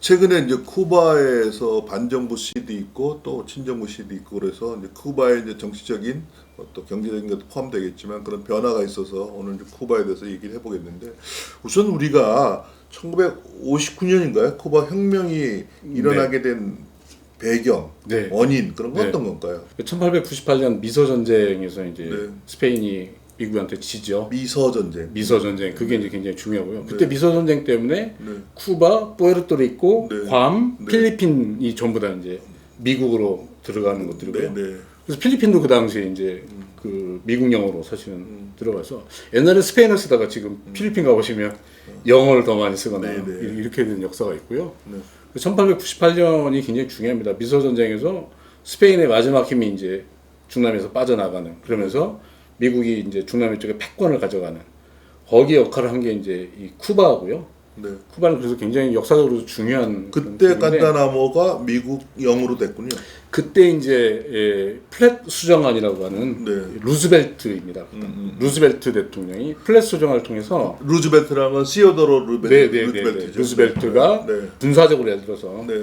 최근에 이제 쿠바에서 반정부 시도 있고 또 친정부 시도 있고 그래서 이제 쿠바의 이제 정치적인 또 경제적인 것도 포함되겠지만 그런 변화가 있어서 오늘 이제 쿠바에 대해서 얘기를 해보겠는데 우선 우리가 1959년인가요? 쿠바 혁명이 일어나게 된 배경, 네. 원인 그런 건 네. 어떤 건가요? 1898년 미소 전쟁에서 이제 네. 스페인이 미국한테 지죠. 미서 전쟁. 미소 전쟁 그게 이제 굉장히 중요하고요. 그때 네. 미소 전쟁 때문에 네. 쿠바, puerto-rico, 네. 괌, 네. 필리핀이 전부 다 이제 미국으로 들어가는 것들이고요. 네. 그래서 필리핀도 그 당시에 이제 그 미국령으로 사실은 들어가서 옛날에 스페인어 쓰다가 지금 필리핀 가보시면 영어를 더 많이 쓰거나 네, 네. 이렇게 된 역사가 있고요. 네. 1898년이 굉장히 중요합니다. 미소 전쟁에서 스페인의 마지막 힘이 이제 중남미에서 빠져나가는 그러면서 미국이 이제 중남미 쪽에 패권을 가져가는 거기 역할을 한 게 이제 이 쿠바고요. 네. 쿠바는 그래서 굉장히 역사적으로 중요한 그때 그런 간다나모가 미국 영으로 됐군요. 그때 이제 플랫 수정안이라고 하는 네. 루즈벨트입니다. 루즈벨트 대통령이 플랫 수정안을 통해서 루즈벨트라는 건 시어도로 루즈벨트죠. 루즈벨트가 네. 군사적으로 예를 들어서 네.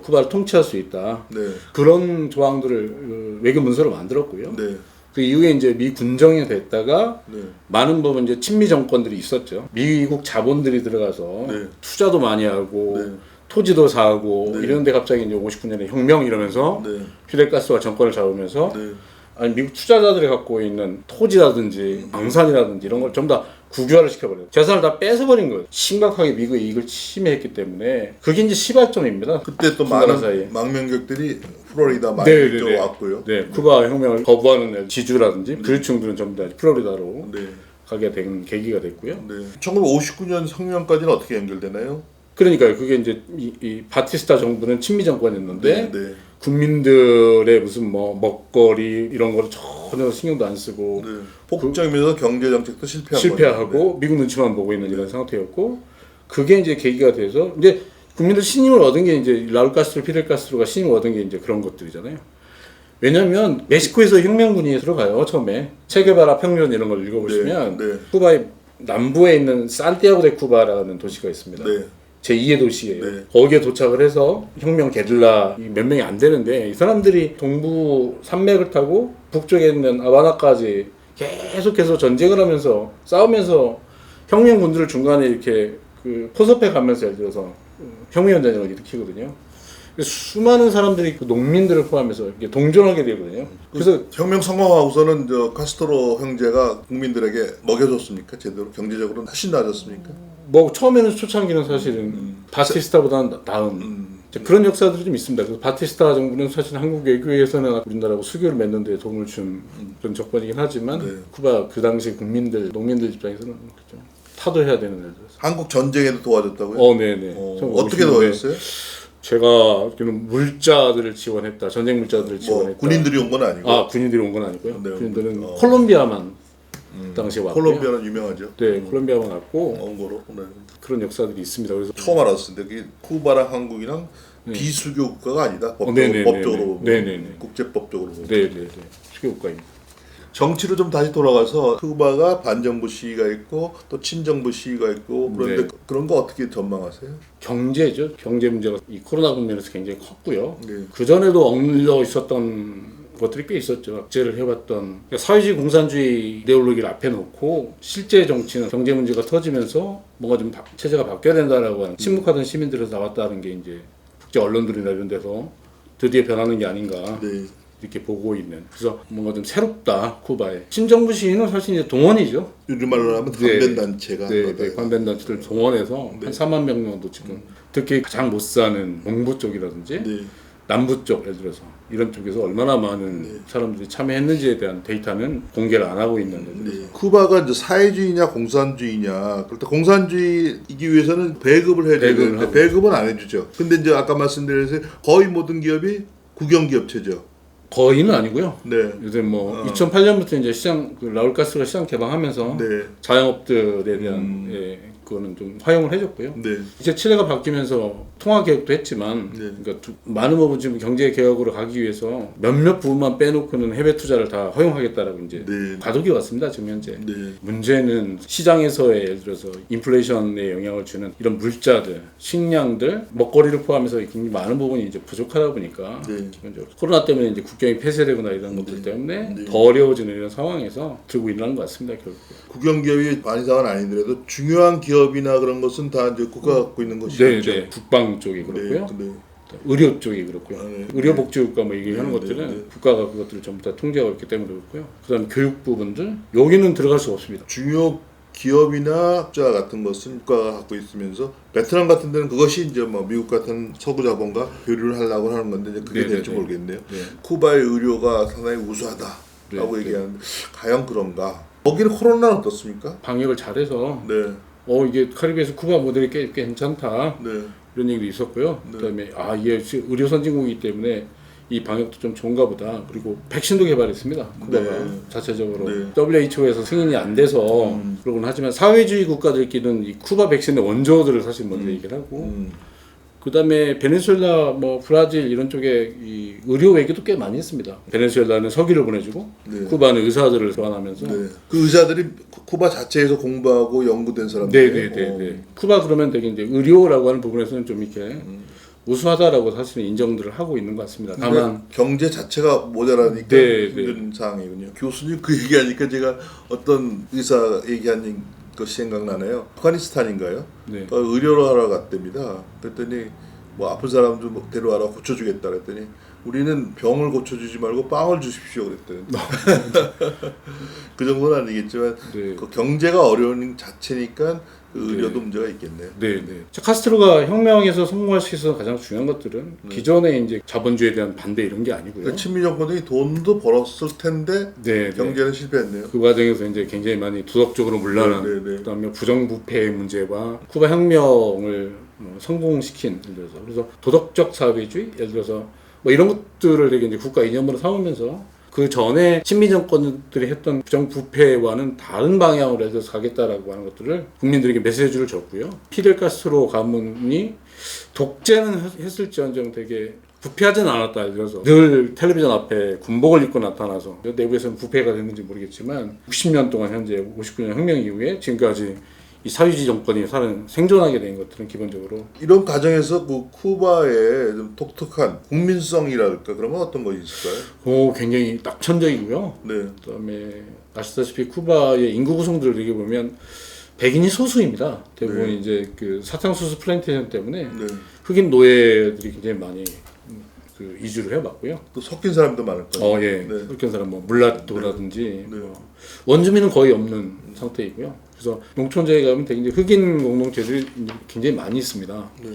쿠바를 통치할 수 있다. 네. 그런 조항들을 외교 문서로 만들었고요. 네. 그 이후에 이제 미 군정이 됐다가 네. 많은 부분 이제 친미 정권들이 있었죠. 미국 자본들이 들어가서 네. 투자도 많이 하고 네. 토지도 사고 네. 이런데 갑자기 이제 59년에 혁명 이러면서 네. 피델 카스트로가 정권을 잡으면서 네. 아니 미국 투자자들이 갖고 있는 토지라든지 방산이라든지 이런 걸 전부 다 국유화를 시켜버려요. 재산을 다 뺏어버린 거예요. 심각하게 미국의 이익을 침해했기 때문에 그게 이제 시발점입니다. 그때 또 중간한 사이에. 많은 망명객들이 플로리다 많이 네, 네, 이쪽으로 네. 왔고요. 네, 쿠바 혁명을 거부하는 지주라든지 부유층들은 전부 다 플로리다로 네. 가게 된 계기가 됐고요. 네. 1959년 혁명까지는 어떻게 연결되나요? 그러니까요. 그게 이제 이 바티스타 정부는 친미 정권이었는데 네. 국민들의 무슨 뭐 먹거리 이런 거를 전혀 신경도 안 쓰고 네. 폭정이면서 경제 정책도 실패하고 미국 눈치만 보고 있는 이런 상태였고 그게 이제 계기가 돼서 이제 국민들 신임을 얻은 게 이제 라울 카스트로 피델 카스트로가 신임을 얻은 게 이제 그런 것들이잖아요. 왜냐하면 멕시코에서 혁명군이 들어가요 처음에 체게바라 평전 이런 걸 읽어보시면 네. 쿠바의 남부에 있는 산티아고 데 쿠바라는 도시가 있습니다. 네. 제2의 도시예요. 네. 거기에 도착을 해서 혁명 게릴라 몇 명이 안 되는데 이 사람들이 동부 산맥을 타고 북쪽에 있는 아바나까지 계속해서 전쟁을 하면서 싸우면서 혁명군들을 중간에 이렇게 그 포섭해 가면서 예를 들어서 혁명전쟁을 일으키거든요. 수많은 사람들이 그 농민들을 포함해서 이렇게 동전하게 되거든요. 그래서 혁명 성공하고서는 저 카스트로 형제가 국민들에게 먹여줬습니까? 제대로 경제적으로는 훨씬 나아졌습니까? 뭐 처음에는 초창기는 사실은 바티스타보다는 나은 이제 그런 역사들이 좀 있습니다. 그래서 바티스타 정부는 사실 한국 외교에서는 우리나라하고 수교를 맺는 데 도움을 준 그런 적반이긴 하지만 네. 쿠바 그 당시 국민들, 농민들 입장에서는 좀 타도해야 되는 일들. 한국 전쟁에도 도와줬다고요? 네네. 어떻게 도와줬어요? 제가 물자들을 지원했다. 전쟁 물자들을 지원했다. 군인들이 온 건 아니고. 군인들이 온 건 아니고요. 네, 군인들은 콜롬비아만 당시에 왔고요. 콜롬비아는 유명하죠. 네, 콜롬비아만 왔고 원고로. 네. 그런 역사들이 있습니다. 그래서 처음 알았는데 그게 쿠바랑 한국이랑 비수교 국가가 아니다. 네네네네. 법적으로. 네네네. 국제법적으로. 네네네. 수교국가입니다. 정치로 좀 다시 돌아가서 쿠바가 반정부 시기가 있고 또 친정부 시기가 있고 그런데 네. 그런 거 어떻게 전망하세요? 경제죠. 경제 문제가 이 코로나 국면에서 굉장히 컸고요. 네. 그 전에도 억눌려 있었던 것들이 꽤 있었죠. 악재를 해왔던 그러니까 사회주의 공산주의 이데올로기를 앞에 놓고 실제 정치는 경제 문제가 터지면서 뭔가 좀 체제가 바뀌어야 된다라고 하는 침묵하던 시민들에서 나왔다는 게 이제 국제 언론들이나 이런 데서 드디어 변하는 게 아닌가. 네. 이렇게 보고 있는. 그래서 뭔가 좀 새롭다 쿠바에. 친정부 시위는 사실 이제 동원이죠. 요즘 말로 하면 관변 단체가 네, 관변 단체들 동원해서 한 4만 명 정도 지금 특히 가장 못 사는 동부 쪽이라든지 네. 남부 쪽 예를 들어서 이런 쪽에서 얼마나 많은 사람들이 참여했는지에 대한 데이터는 공개를 안 하고 있는 거죠. 네. 쿠바가 이제 사회주의냐 공산주의냐. 그럴 때 공산주의이기 위해서는 배급을 해야 되는데 배급은 안 해주죠. 근데 이제 아까 말씀드린 거의 모든 기업이 국영기업체죠. 거의는 아니고요. 네. 요새 뭐 2008년부터 이제 시장 라울 가스가 시장 개방하면서 네. 자영업들에 대한 거는 좀 허용을 해줬고요. 네. 이제 칠레가 바뀌면서 통화 개혁도 했지만, 네. 그러니까 많은 부분 지금 경제 개혁으로 가기 위해서 몇몇 부분만 빼놓고는 해외 투자를 다 허용하겠다라고 이제 네. 과도기 왔습니다 지금 현재. 네. 문제는 시장에서의 예를 들어서 인플레이션에 영향을 주는 이런 물자들, 식량들, 먹거리를 포함해서 굉장히 많은 부분이 이제 부족하다 보니까 네. 기본적으로 코로나 때문에 이제 국경이 폐쇄되거나 이런 것들 때문에 네. 더 어려워지는 이런 상황에서 들고 일어나는 것 같습니다 결국. 국영 기업이 반 이상은 아니더라도 중요한 기업이나 그런 것은 다 이제 국가가 갖고 있는 것이죠. 네. 국방 쪽이 그렇고요. 네. 의료 쪽이 그렇고요. 네. 의료복지국가 뭐 얘기하는 네, 것들은 네. 국가가 그것들을 전부 다 통제하고 있기 때문에 그렇고요. 그다음에 교육 부분들 여기는 들어갈 수가 없습니다. 중요 기업이나 투자 같은 것은 국가가 갖고 있으면서 베트남 같은 데는 그것이 이제 뭐 미국 같은 서구 자본과 교류를 하려고 하는 건데 이제 그게 네, 될지 네, 모르겠네요. 네. 쿠바의 의료가 상당히 우수하다라고 네, 얘기하는데 과연 그런가? 거기는 코로나는 어떻습니까? 방역을 잘해서 네, 이게 카리브해에서 쿠바 모델이 꽤 괜찮다 네, 이런 얘기도 있었고요. 네. 그다음에 이게 의료 선진국이기 때문에 이 방역도 좀 좋은가 보다. 그리고 백신도 개발했습니다. 쿠바가 네. 자체적으로 네. WHO에서 승인이 안 돼서 그러곤 하지만 사회주의 국가들끼리는 이 쿠바 백신의 원조들을 사실 먼저 얘기를 하고 그다음에 베네수엘라, 뭐 브라질 이런 쪽에 이 의료 외교도 꽤 많이 했습니다. 베네수엘라는 석유를 보내주고 네. 쿠바는 의사들을 교환하면서. 네. 그 의사들이 쿠바 자체에서 공부하고 연구된 사람들이에요. 네. 쿠바 그러면 되게 이제 의료라고 하는 부분에서는 좀 이렇게 우수하다라고 사실은 인정들을 하고 있는 것 같습니다. 다만 경제 자체가 모자라니까 네, 힘든 상황이군요. 교수님 그 얘기하니까 제가 어떤 의사 얘기한 것이 생각나네요. 아프가니스탄인가요? 네. 의료를 하러 갔답니다. 그랬더니 뭐 아픈 사람 좀 데려와라 고쳐주겠다 그랬더니 우리는 병을 고쳐주지 말고 빵을 주십시오 그랬더니 그 정도는 아니겠지만 네. 그 경제가 어려운 자체니까 그 의료도 문제가 있겠네요. 네. 카스트로가 혁명에서 성공할 수 있어서 가장 중요한 것들은 기존의 이제 자본주의에 대한 반대 이런 게 아니고요. 그러니까 친미 정권이 돈도 벌었을 텐데 네. 경제는 실패했네요. 그 과정에서 이제 굉장히 많이 도덕적으로 문란한 네. 그다음에 부정부패의 문제와 쿠바 혁명을 성공시킨 예를 들어서 그래서 도덕적 사회주의 예를 들어서 뭐 이런 것들을 되게 이제 국가 이념으로 삼으면서 그 전에 친미 정권들이 했던 부정부패와는 다른 방향으로 해서 가겠다라고 하는 것들을 국민들에게 메시지를 줬고요. 피델 카스트로 가문이 독재는 했을지언정 되게 부패하진 않았다. 예를 들어서 늘 텔레비전 앞에 군복을 입고 나타나서 내부에서는 부패가 됐는지 모르겠지만 60년 동안 현재 59년 혁명 이후에 지금까지 이 사회주의 정권이 생존하게 된 것들은 기본적으로 이런 과정에서 그 쿠바의 좀 독특한 국민성이랄까 그런 건 어떤 것이 있을까요? 굉장히 낙천적이고요. 네. 그다음에 아시다시피 쿠바의 인구 구성들을 되게 보면 백인이 소수입니다. 대부분 네. 이제 그 사탕수수 플랜테이션 때문에 네. 흑인 노예들이 굉장히 많이 그 이주를 해봤고요. 또 섞인 사람도 많을 거예요. 예. 네. 그런 사람 뭐 물라토라든지 네. 뭐 원주민은 거의 없는 상태이고요. 그래서 농촌지에 가면 되게 이제 흑인 공동체들이 굉장히 많이 있습니다. 네.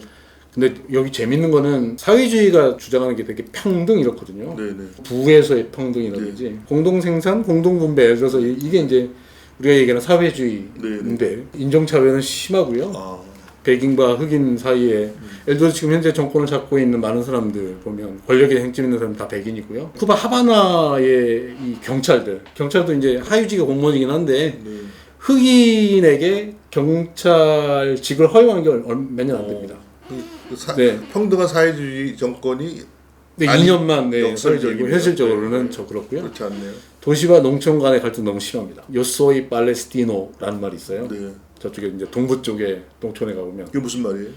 근데 여기 재밌는 거는 사회주의가 주장하는 게 되게 평등 이렇거든요. 네. 부에서의 평등이라든지 공동생산, 공동분배 예를 들어서 이게 이제 우리가 얘기하는 사회주의인데 인종차별은 심하고요. 아. 백인과 흑인 사이에 예를 들어 지금 현재 정권을 잡고 있는 많은 사람들 보면 권력에 행진 있는 사람 다 백인이고요. 쿠바 하바나의 이 경찰도 이제 하위직의 공무원이긴 한데 네. 흑인에게 경찰직을 허용한 게 몇 년 안 됩니다. 네. 평등한 사회주의 정권이 네, 아니, 2년만 역설적이네요. 현실적으로는 네. 저 그렇고요. 그렇지 않네요. 도시와 농촌 간의 갈등 너무 심합니다. 요소이 팔레스티노라는 말이 있어요. 네. 저쪽에 이제 동부 쪽에 농촌에 가보면 그게 무슨 말이에요?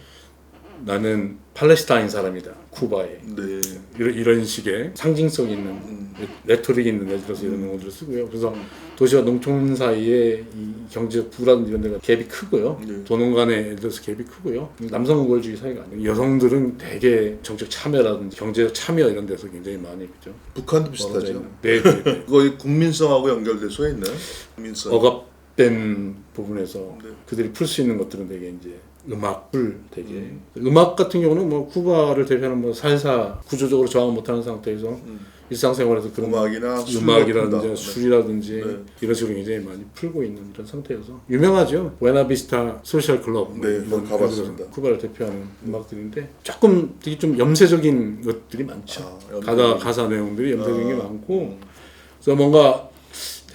나는 팔레스타인 사람이다. 쿠바에. 네. 이런 식의 상징성 있는 레토릭 있는 예를 들어서 이런 용어들을 쓰고요. 그래서 도시와 농촌 사이에 이 경제적 부라든지 이런 데가 갭이 크고요. 네. 도농 간의 예를 들어서 갭이 크고요. 남성 우월주의 사회가 아니고 여성들은 되게 정책 참여라든지 경제적 참여 이런 데서 굉장히 많이 그죠. 북한도 비슷하죠. 네. 그거 국민성하고 연결될 수가 있나요? 국민성. 억압된 부분에서 네. 그들이 풀 수 있는 것들은 되게 이제 음악불 되게 음악 같은 경우는 뭐 쿠바를 대표하는 뭐 살사 구조적으로 저항 못하는 상태에서 일상생활에서 그런 음악이라든지 음악이라든지 술이라든지 네. 이런 식으로 굉장히 많이 풀고 있는 그런 상태여서 유명하죠. 부에나비스타 소셜 클럽 뭐 네, 이런 가봤습니다. 쿠바를 대표하는 음악들인데 조금 되게 좀 염세적인 것들이 많죠. 염세적인. 가사 내용들이 염세적인 게 많고 그래서 뭔가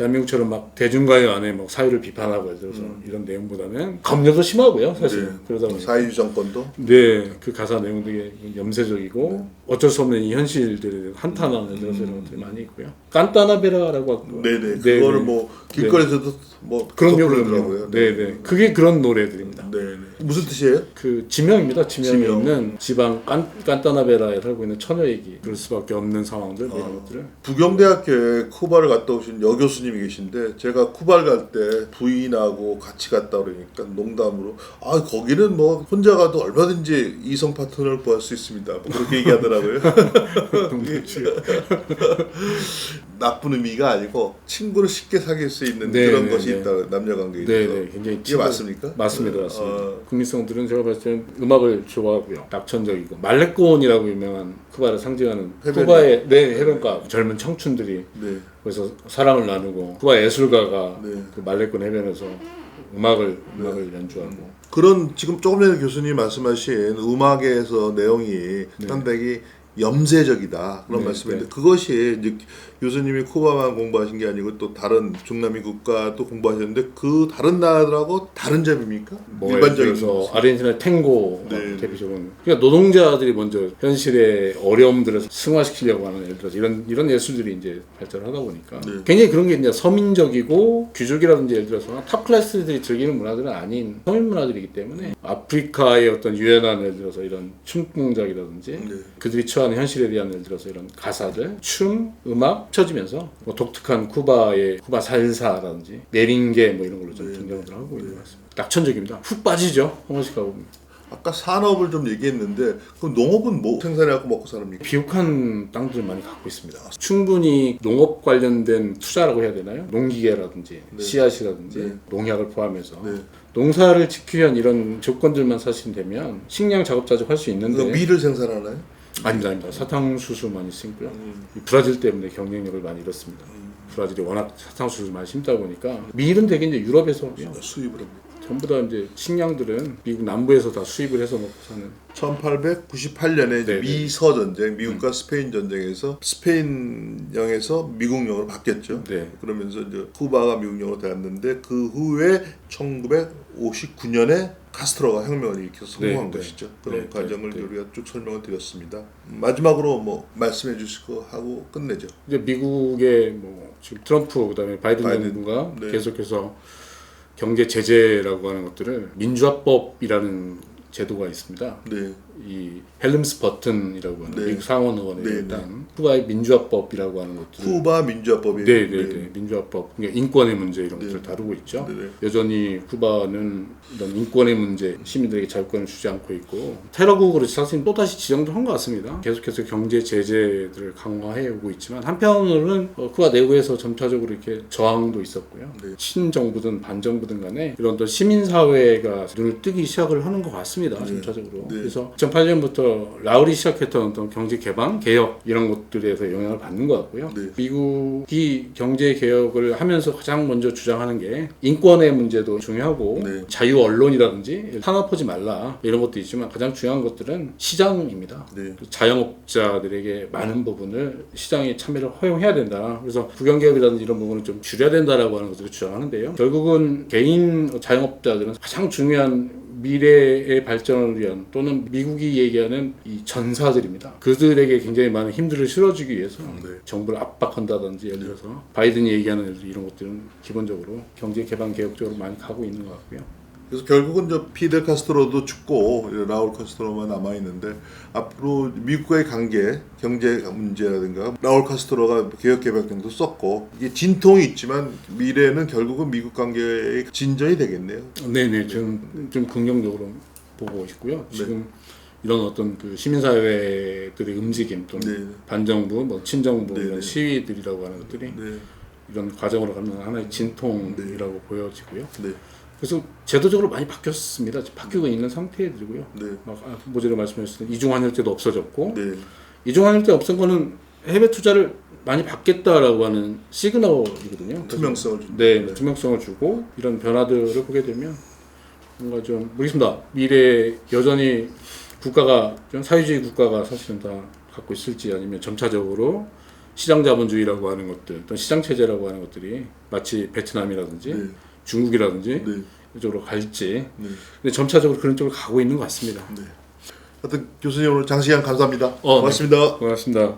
대한민국처럼 막 대중가요 안에 막 사회를 비판하고 예를 들어서 이런 내용보다는 검열도 심하고요, 사실. 네. 그러다 보니까 사회주의 정권도 네, 그 가사 내용 되게 염세적이고 어쩔 수 없는 이 현실들에 대해서 한탄하는 이런 것들이 많이 있고요. 깐따나베라라고 하고 네네 그거를 뭐 길거리에서도 뭐 그런 계속 요로 부르더라고요. 네네 그게 그런 노래들입니다. 네네 무슨 뜻이에요? 그 지명입니다. 지명에 지명. 있는 지방 깐따나베라에 살고 있는 처녀 얘기 그럴 수밖에 없는 상황들 뭐 이런 것들을 부경대학교에 쿠바를 갔다 오신 여 교수님이 계신데 제가 쿠바를 갈 때 부인하고 같이 갔다 그러니까 농담으로 아 거기는 뭐 혼자 가도 얼마든지 이성 파트너를 구할 수 있습니다. 뭐 그렇게 얘기하더라고요. 나쁜 의미가 아니고 친구를 쉽게 사귈 수 있는 네, 그런 네, 것이 네. 있다 남녀 관계에 있어서 네네 굉장히 이게 맞습니까? 맞습니다. 국민성들은 제가 봤을 때는 음악을 좋아하고요. 낙천적이고 말레콘이라고 유명한 쿠바를 상징하는 해변이. 쿠바의 네 해변가 젊은 청춘들이 네. 그래서 사랑을 나누고 쿠바 예술가가 네. 그 말레콘 해변에서 음악을 연주하고 그런 지금 조금 전에 교수님 말씀하신 음악에서 내용이 상당히 염세적이다 그런 네, 말씀인데 네. 그것이 이제 교수님이 쿠바만 공부하신 게 아니고 또 다른 중남미 국가도 공부하셨는데 그 다른 나라들하고 다른 점입니까? 뭐 일반적인 그래서 것은. 아르헨티나 탱고 네. 대표적인 그러니까 노동자들이 먼저 현실의 어려움들을 승화시키려고 하는 예를 들어서 이런 예술들이 이제 발전을 하다 보니까 네. 굉장히 그런 게 이제 서민적이고 귀족이라든지 예를 들어서 탑 클래스들이 즐기는 문화들은 아닌 서민 문화들이기 때문에 아프리카의 어떤 유연한 예를 들어서 이런 춤 동작이라든지 네. 그들이 처하는 현실에 대한 예를 들어서 이런 가사들, 춤, 음악 쳐지면서 뭐 독특한 쿠바의 쿠바 살사라든지 메링게 뭐 이런 걸로 좀 등장을 하고 있는 것 같습니다. 낙천적입니다. 훅 빠지죠. 한 번씩 가고 보면. 아까 산업을 좀 얘기했는데 그럼 농업은 뭐 생산해갖고 먹고 사랍니까? 비옥한 땅들을 많이 갖고 있습니다. 충분히 농업 관련된 투자라고 해야 되나요? 농기계라든지 씨앗이라든지 네. 농약을 포함해서 네. 농사를 지키기 위한 이런 조건들만 사실 되면 식량 작업자적 할 수 있는데 그럼 밀을 생산하나요? 아닙니다. 사탕수수 많이 심고요. 이 브라질 때문에 경쟁력을 많이 잃었습니다. 브라질이 워낙 사탕수수를 많이 심다 보니까 밀은 되게 이제 유럽에서 수입을 합니다. 전부 다 이제 식량들은 미국 남부에서 다 수입을 해서 먹고 사는. 1898년에 네, 미서 전쟁, 미국과 스페인 전쟁에서 스페인령에서 미국령으로 바뀌었죠. 네. 그러면서 이제 쿠바가 미국령으로 되었는데 그 후에 1959년에 카스트로가 혁명을 일으켜서 성공한 네, 것이죠. 그런 네, 과정을 네. 우리가 쭉 설명을 드렸습니다. 마지막으로 뭐 말씀해 주실 거 하고 끝내죠. 이제 미국의 뭐 지금 트럼프 그다음에 바이든 바이든, 정부가 네. 계속해서 경제 제재라고 하는 것들을 민주화법이라는 제도가 있습니다. 네, 이 헬름스 버튼이라고 하는 네. 미국 상원 의원에 네, 일단 쿠바의 민주화법이라고 하는 것들을 쿠바 민주화법이 네네네 민주화법 그러니까 인권의 문제 이런 것들을 네. 다루고 있죠. 네네. 여전히 쿠바는 이런 인권의 문제 시민들에게 자유권을 주지 않고 있고 테러국으로 사실 또 다시 지정도 한 것 같습니다. 계속해서 경제 제재들을 강화해 오고 있지만 한편으로는 쿠바 내부에서 점차적으로 이렇게 저항도 있었고요. 네. 친정부든 반정부든 간에 이런 또 시민 사회가 눈을 뜨기 시작을 하는 것 같습니다. 점차적으로. 네. 그래서 2008년부터 라울이 시작했던 어떤 경제 개방, 개혁 이런 것들에서 영향을 받는 것 같고요. 네. 미국이 경제 개혁을 하면서 가장 먼저 주장하는 게 인권의 문제도 중요하고 네. 자유 언론이라든지 탄압하지 말라 이런 것도 있지만 가장 중요한 것들은 시장입니다. 네. 자영업자들에게 많은 부분을 시장에 참여를 허용해야 된다. 그래서 국영기업이라든지 이런 부분을 좀 줄여야 된다라고 하는 것들을 주장하는데요. 결국은 개인 자영업자들은 가장 중요한 미래의 발전을 위한 또는 미국이 얘기하는 이 전사들입니다. 그들에게 굉장히 많은 힘들을 실어주기 위해서 네. 정부를 압박한다든지 예를 들어서 바이든이 얘기하는 이런 것들은 기본적으로 경제 개방 개혁 쪽으로 많이 가고 있는 것 같고요. 그래서 결국은 저 피델 카스트로도 죽고 라울 카스트로만 남아 있는데 앞으로 미국과의 관계, 경제 문제라든가 라울 카스트로가 개혁개방정도 썼고 이게 진통이 있지만 미래는 결국은 미국 관계의 진전이 되겠네요. 네네, 좀 긍정적으로 보고 있고요. 지금 이런 어떤 그 시민사회들의 움직임 또는 네. 반정부, 뭐 친정부 네, 이런 네. 시위들이라고 하는 것들이 네, 이런 과정으로 가면 하나의 진통이라고 보여지고요. 네, 그래서 제도적으로 많이 바뀌었습니다. 바뀌고 있는 상태들이고요. 네, 막 모두에 말씀하셨던 이중환율제도 없어졌고 네, 이중환율제 없앤 거는 해외 투자를 많이 받겠다라고 하는 시그널이거든요. 투명성을 준다. 네, 투명성을 주고 이런 변화들을 보게 되면 뭔가 좀 모르겠습니다. 미래 여전히 국가가 좀 사회주의 국가가 사실은 다 갖고 있을지 아니면 점차적으로 시장 자본주의라고 하는 것들, 또 시장 체제라고 하는 것들이 마치 베트남이라든지 네. 중국이라든지 네. 이쪽으로 갈지. 네. 근데 점차적으로 그런 쪽으로 가고 있는 것 같습니다. 네. 하여튼 교수님 오늘 장시간 감사합니다. 네. 고맙습니다. 고맙습니다.